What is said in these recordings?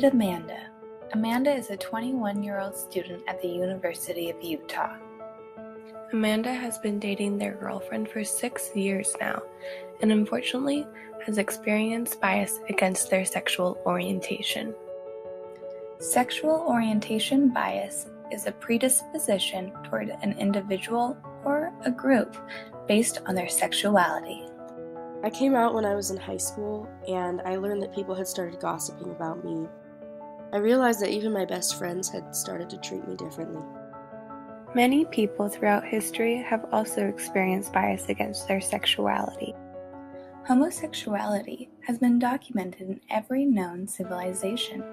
Meet Amanda. Amanda is a 21-year-old student at the University of Utah. Amanda has been dating their girlfriend for 6 years now, and unfortunately has experienced bias against their sexual orientation. Sexual orientation bias is a predisposition toward an individual or a group based on their sexuality. I came out when I was in high school, and I learned that people had started gossiping about me. I realized that even my best friends had started to treat me differently. Many people throughout history have also experienced bias against their sexuality. Homosexuality has been documented in every known civilization.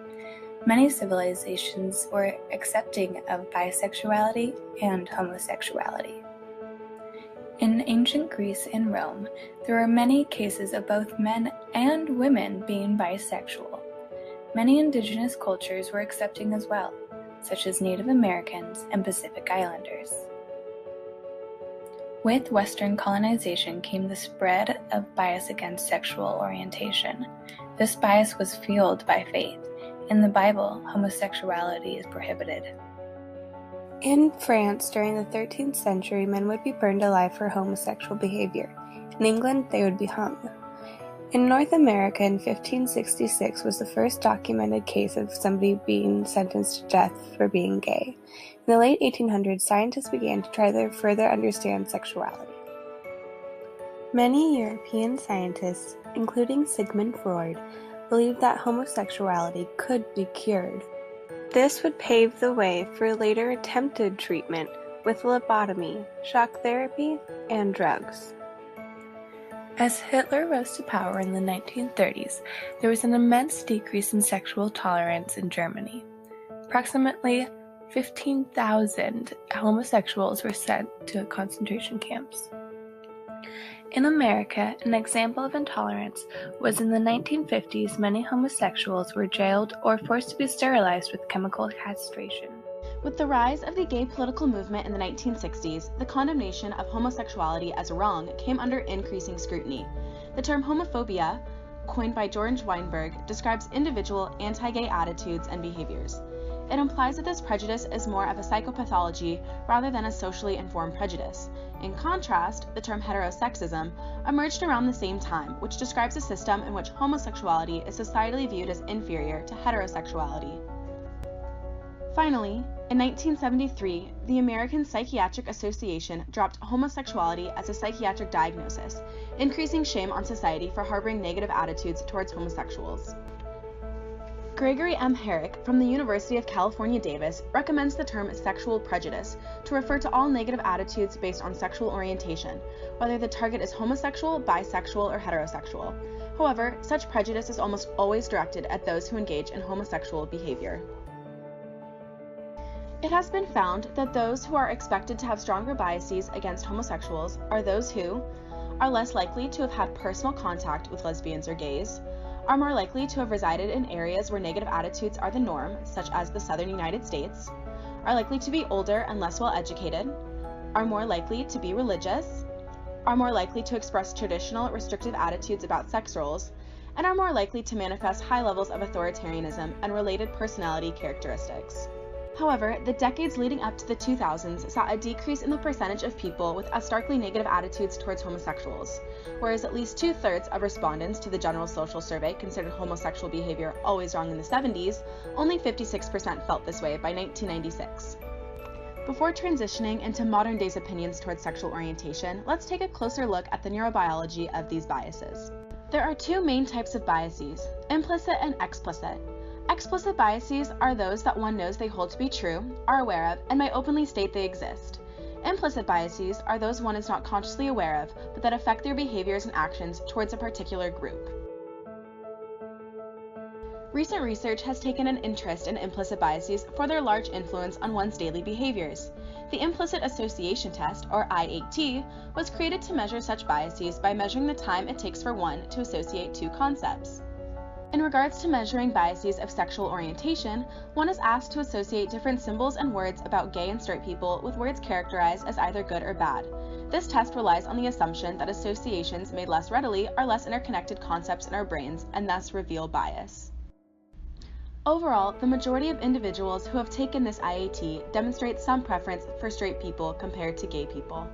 Many civilizations were accepting of bisexuality and homosexuality. In ancient Greece and Rome, there were many cases of both men and women being bisexual. Many indigenous cultures were accepting as well, such as Native Americans and Pacific Islanders. With Western colonization came the spread of bias against sexual orientation. This bias was fueled by faith. In the Bible, homosexuality is prohibited. In France, during the 13th century, men would be burned alive for homosexual behavior. In England, they would be hung. In North America in 1566 was the first documented case of somebody being sentenced to death for being gay. In the late 1800s, scientists began to try to further understand sexuality. Many European scientists, including Sigmund Freud, believed that homosexuality could be cured. This would pave the way for later attempted treatment with lobotomy, shock therapy, and drugs. As Hitler rose to power in the 1930s, there was an immense decrease in sexual tolerance in Germany. Approximately 15,000 homosexuals were sent to concentration camps. In America, an example of intolerance was in the 1950s. Many homosexuals were jailed or forced to be sterilized with chemical castration. With the rise of the gay political movement in the 1960s, the condemnation of homosexuality as wrong came under increasing scrutiny. The term homophobia, coined by George Weinberg, describes individual anti-gay attitudes and behaviors. It implies that this prejudice is more of a psychopathology rather than a socially informed prejudice. In contrast, the term heterosexism emerged around the same time, which describes a system in which homosexuality is societally viewed as inferior to heterosexuality. Finally, in 1973, the American Psychiatric Association dropped homosexuality as a psychiatric diagnosis, increasing shame on society for harboring negative attitudes towards homosexuals. Gregory M. Herrick from the University of California, Davis recommends the term sexual prejudice to refer to all negative attitudes based on sexual orientation, whether the target is homosexual, bisexual, or heterosexual. However, such prejudice is almost always directed at those who engage in homosexual behavior. It has been found that those who are expected to have stronger biases against homosexuals are those who are less likely to have had personal contact with lesbians or gays, are more likely to have resided in areas where negative attitudes are the norm, such as the southern United States, are likely to be older and less well educated, are more likely to be religious, are more likely to express traditional restrictive attitudes about sex roles, and are more likely to manifest high levels of authoritarianism and related personality characteristics. However, the decades leading up to the 2000s saw a decrease in the percentage of people with starkly negative attitudes towards homosexuals, whereas at least 2/3 of respondents to the General Social Survey considered homosexual behavior always wrong in the 70s, only 56% felt this way by 1996. Before transitioning into modern day's opinions towards sexual orientation, let's take a closer look at the neurobiology of these biases. There are two main types of biases, implicit and explicit. Explicit biases are those that one knows they hold to be true, are aware of, and may openly state they exist. Implicit biases are those one is not consciously aware of, but that affect their behaviors and actions towards a particular group. Recent research has taken an interest in implicit biases for their large influence on one's daily behaviors. The Implicit Association Test, or I8T, was created to measure such biases by measuring the time it takes for one to associate two concepts. In regards to measuring biases of sexual orientation, one is asked to associate different symbols and words about gay and straight people with words characterized as either good or bad. This test relies on the assumption that associations made less readily are less interconnected concepts in our brains and thus reveal bias. Overall, the majority of individuals who have taken this IAT demonstrate some preference for straight people compared to gay people.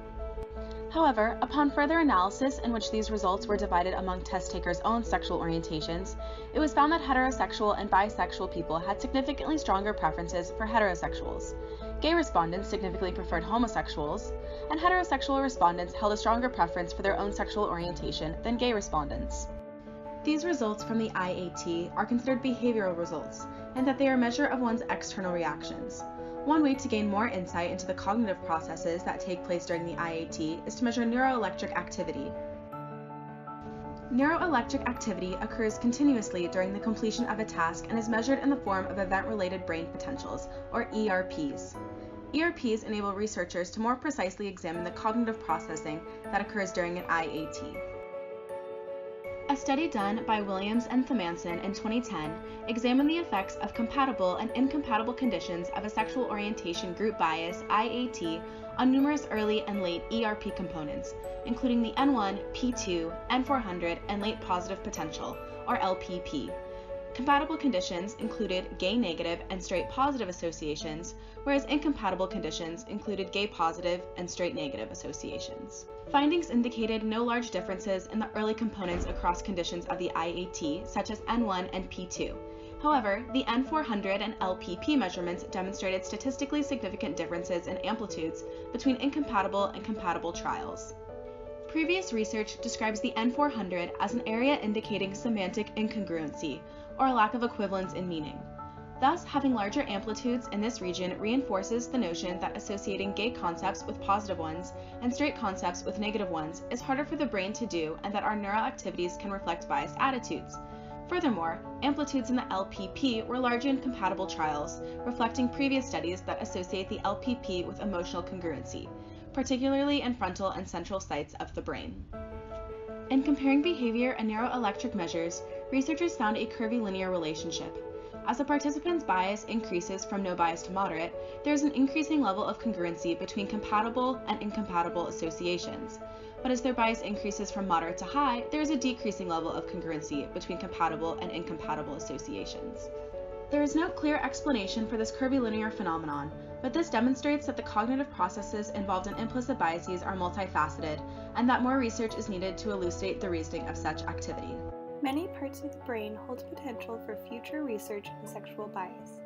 However, upon further analysis in which these results were divided among test takers' own sexual orientations, it was found that heterosexual and bisexual people had significantly stronger preferences for heterosexuals. Gay respondents significantly preferred homosexuals, and heterosexual respondents held a stronger preference for their own sexual orientation than gay respondents. These results from the IAT are considered behavioral results, in that they are a measure of one's external reactions. One way to gain more insight into the cognitive processes that take place during the IAT is to measure neuroelectric activity. Neuroelectric activity occurs continuously during the completion of a task and is measured in the form of event-related brain potentials, or ERPs. ERPs enable researchers to more precisely examine the cognitive processing that occurs during an IAT. A study done by Williams and Thomanson in 2010 examined the effects of compatible and incompatible conditions of a sexual orientation group bias IAT on numerous early and late ERP components, including the N1, P2, N400, and late positive potential, or LPP. Compatible conditions included gay negative and straight positive associations, whereas incompatible conditions included gay positive and straight negative associations. Findings indicated no large differences in the early components across conditions of the IAT, such as N1 and P2. However, the N400 and LPP measurements demonstrated statistically significant differences in amplitudes between incompatible and compatible trials. Previous research describes the N400 as an area indicating semantic incongruency, or a lack of equivalence in meaning. Thus, having larger amplitudes in this region reinforces the notion that associating gay concepts with positive ones and straight concepts with negative ones is harder for the brain to do, and that our neural activities can reflect biased attitudes. Furthermore, amplitudes in the LPP were larger in compatible trials, reflecting previous studies that associate the LPP with emotional congruency, particularly in frontal and central sites of the brain. In comparing behavior and neuroelectric measures, researchers found a curvilinear relationship. As a participant's bias increases from no bias to moderate, there is an increasing level of congruency between compatible and incompatible associations. But as their bias increases from moderate to high, there is a decreasing level of congruency between compatible and incompatible associations. There is no clear explanation for this curvilinear phenomenon, but this demonstrates that the cognitive processes involved in implicit biases are multifaceted, and that more research is needed to elucidate the reasoning of such activity. Many parts of the brain hold potential for future research in sexual bias.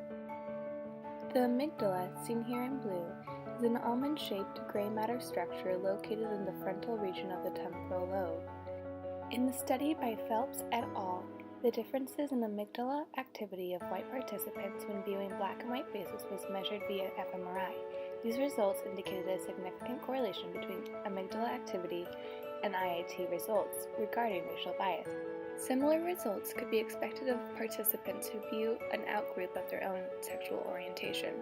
The amygdala, seen here in blue, is an almond-shaped gray matter structure located in the frontal region of the temporal lobe. In the study by Phelps et al., the differences in amygdala activity of white participants when viewing black and white faces was measured via fMRI. These results indicated a significant correlation between amygdala activity and IAT results regarding racial bias. Similar results could be expected of participants who view an outgroup of their own sexual orientation.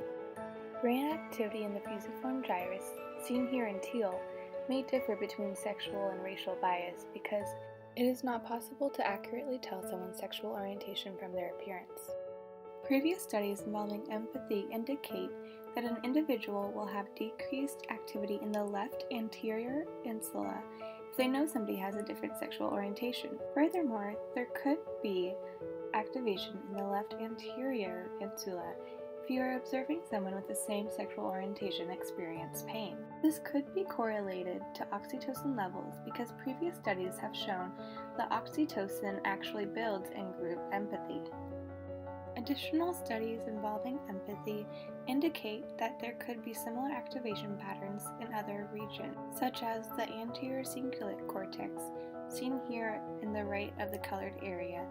Brain activity in the fusiform gyrus, seen here in teal, may differ between sexual and racial bias because it is not possible to accurately tell someone's sexual orientation from their appearance. Previous studies involving empathy indicate that an individual will have decreased activity in the left anterior insula if they know somebody has a different sexual orientation. Furthermore, there could be activation in the left anterior insula if you are observing someone with the same sexual orientation experience pain. This could be correlated to oxytocin levels because previous studies have shown that oxytocin actually builds in group empathy. Additional studies involving empathy indicate that there could be similar activation patterns in other regions, such as the anterior cingulate cortex, seen here in the right of the colored area,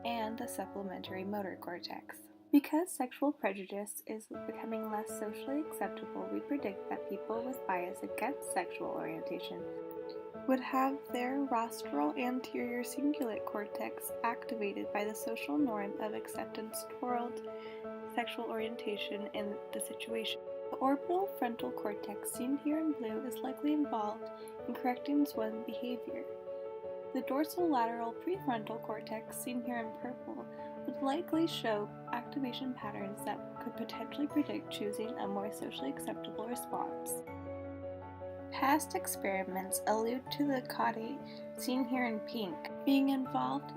and the supplementary motor cortex. Because sexual prejudice is becoming less socially acceptable, we predict that people with bias against sexual orientation would have their rostral anterior cingulate cortex activated by the social norm of acceptance toward sexual orientation in the situation. The orbital frontal cortex, seen here in blue, is likely involved in correcting one's behavior. The dorsolateral prefrontal cortex, seen here in purple, would likely show activation patterns that could potentially predict choosing a more socially acceptable response. Past experiments allude to the caudate, seen here in pink, being involved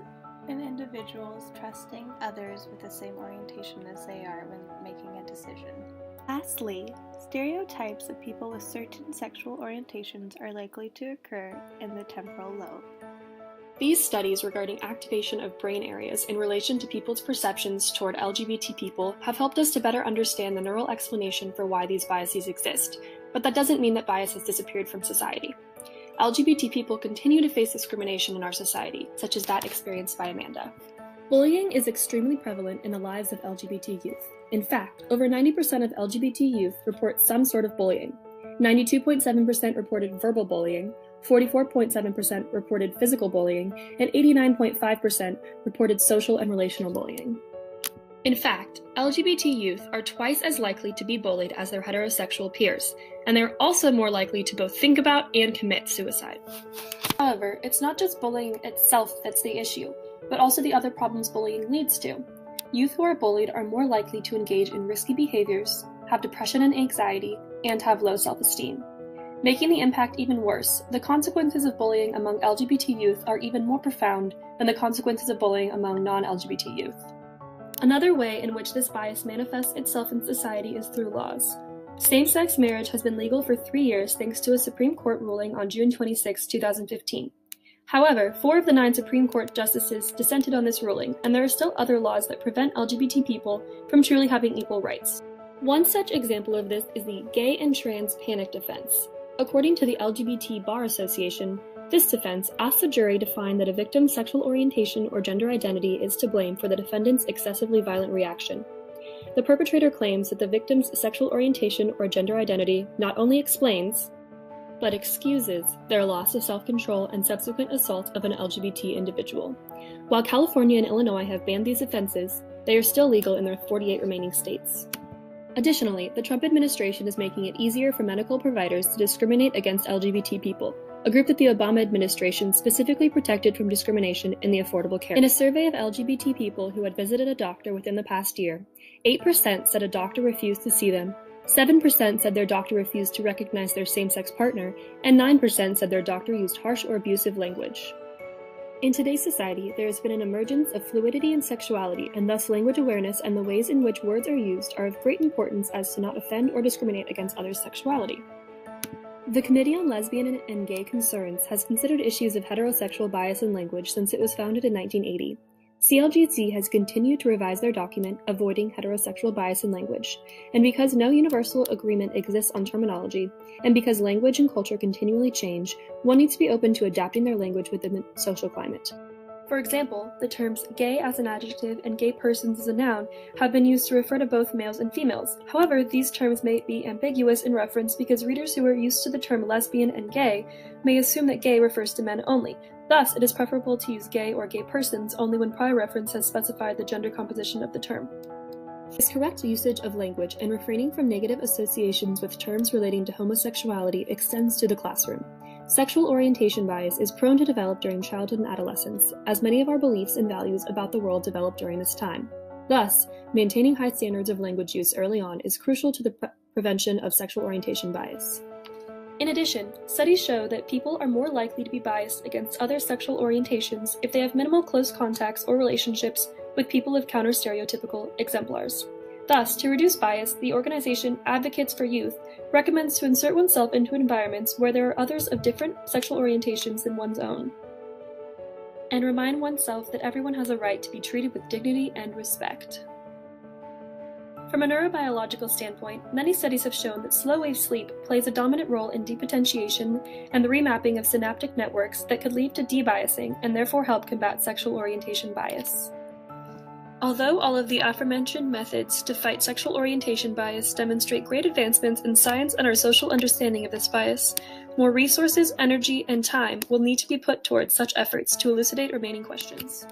and individuals trusting others with the same orientation as they are when making a decision. Lastly, stereotypes of people with certain sexual orientations are likely to occur in the temporal lobe. These studies regarding activation of brain areas in relation to people's perceptions toward LGBT people have helped us to better understand the neural explanation for why these biases exist, but that doesn't mean that bias has disappeared from society. LGBT people continue to face discrimination in our society, such as that experienced by Amanda. Bullying is extremely prevalent in the lives of LGBT youth. In fact, over 90% of LGBT youth report some sort of bullying. 92.7% reported verbal bullying, 44.7% reported physical bullying, and 89.5% reported social and relational bullying. In fact, LGBT youth are twice as likely to be bullied as their heterosexual peers, and they're also more likely to both think about and commit suicide. However, it's not just bullying itself that's the issue, but also the other problems bullying leads to. Youth who are bullied are more likely to engage in risky behaviors, have depression and anxiety, and have low self-esteem. Making the impact even worse, the consequences of bullying among LGBT youth are even more profound than the consequences of bullying among non-LGBT youth. Another way in which this bias manifests itself in society is through laws. Same-sex marriage has been legal for 3 years thanks to a Supreme Court ruling on June 26, 2015. However, 4 of the 9 Supreme Court justices dissented on this ruling, and there are still other laws that prevent LGBT people from truly having equal rights. One such example of this is the gay and trans panic defense. According to the LGBT Bar Association, this defense asks a jury to find that a victim's sexual orientation or gender identity is to blame for the defendant's excessively violent reaction. The perpetrator claims that the victim's sexual orientation or gender identity not only explains, but excuses their loss of self-control and subsequent assault of an LGBT individual. While California and Illinois have banned these offenses, they are still legal in their 48 remaining states. Additionally, the Trump administration is making it easier for medical providers to discriminate against LGBT people, a group that the Obama administration specifically protected from discrimination in the Affordable Care Act. In a survey of LGBT people who had visited a doctor within the past year, 8% said a doctor refused to see them, 7% said their doctor refused to recognize their same-sex partner, and 9% said their doctor used harsh or abusive language. In today's society, there has been an emergence of fluidity in sexuality, and thus language awareness and the ways in which words are used are of great importance as to not offend or discriminate against others' sexuality. The Committee on Lesbian and Gay Concerns has considered issues of heterosexual bias in language since it was founded in 1980. CLGC has continued to revise their document, Avoiding Heterosexual Bias in Language, and because no universal agreement exists on terminology, and because language and culture continually change, one needs to be open to adapting their language within the social climate. For example, the terms gay as an adjective and gay persons as a noun have been used to refer to both males and females. However, these terms may be ambiguous in reference because readers who are used to the term lesbian and gay may assume that gay refers to men only. Thus, it is preferable to use gay or gay persons only when prior reference has specified the gender composition of the term. This correct usage of language and refraining from negative associations with terms relating to homosexuality extends to the classroom. Sexual orientation bias is prone to develop during childhood and adolescence, as many of our beliefs and values about the world develop during this time. Thus, maintaining high standards of language use early on is crucial to the prevention of sexual orientation bias. In addition, studies show that people are more likely to be biased against other sexual orientations if they have minimal close contacts or relationships with people of counter-stereotypical exemplars. Thus, to reduce bias, the organization Advocates for Youth recommends to insert oneself into environments where there are others of different sexual orientations than one's own, and remind oneself that everyone has a right to be treated with dignity and respect. From a neurobiological standpoint, many studies have shown that slow-wave sleep plays a dominant role in depotentiation and the remapping of synaptic networks that could lead to debiasing and therefore help combat sexual orientation bias. Although all of the aforementioned methods to fight sexual orientation bias demonstrate great advancements in science and our social understanding of this bias, more resources, energy, and time will need to be put towards such efforts to elucidate remaining questions.